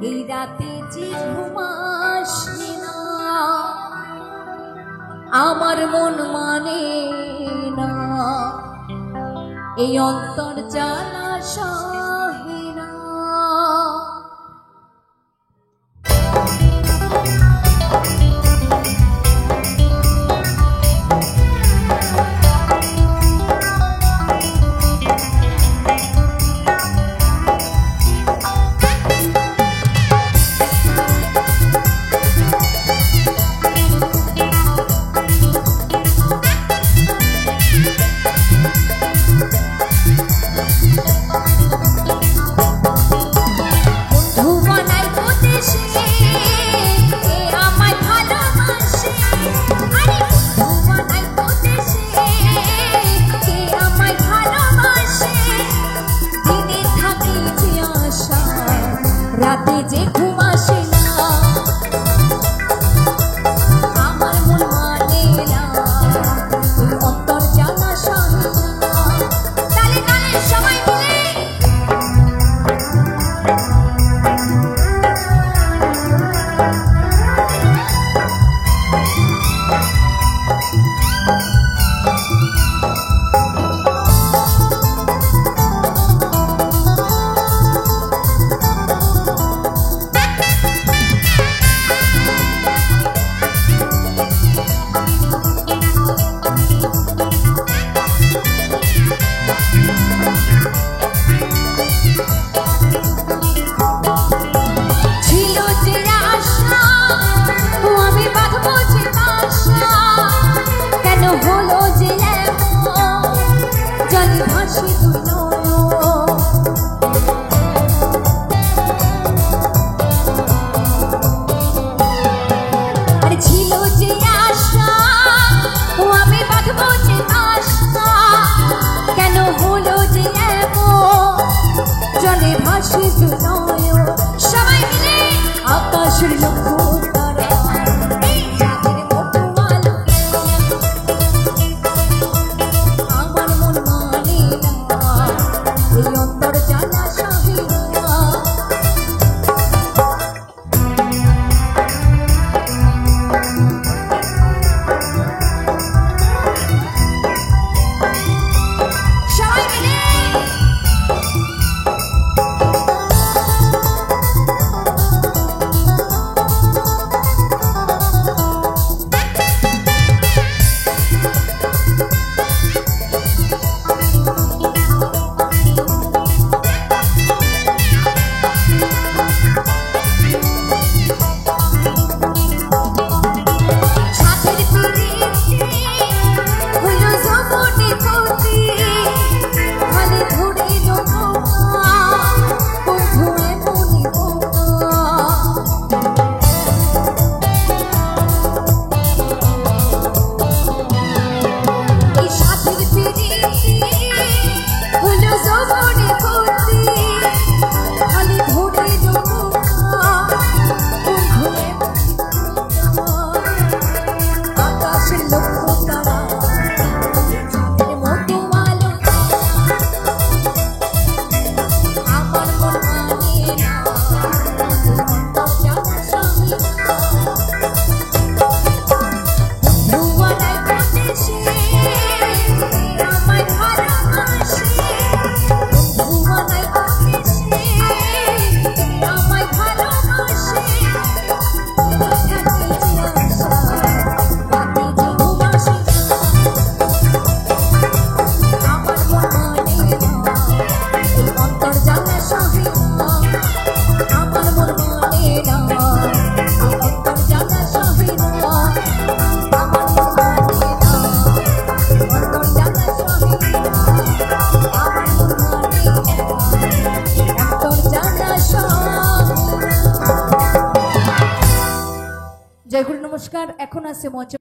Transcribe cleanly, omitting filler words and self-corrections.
এই রাতে যে ঘুমাসে না, আমার মন মানে না, এই অন্তর জ্বালা সহে না। রাতে যে ঘুম আসে না, আমার মন মানে না, অন্তর জ্বালা সহে না। তালে তালে সবাই মিলে সবাই মিলে আকাশের লক্ষ্য তারা চাঁদের মতো আলো, আমার মন মানে না, এই অন্তর জ্বালা সহে না। সবাই মিলে জয়গুরু নমস্কার। এখন আছে মঞ্চে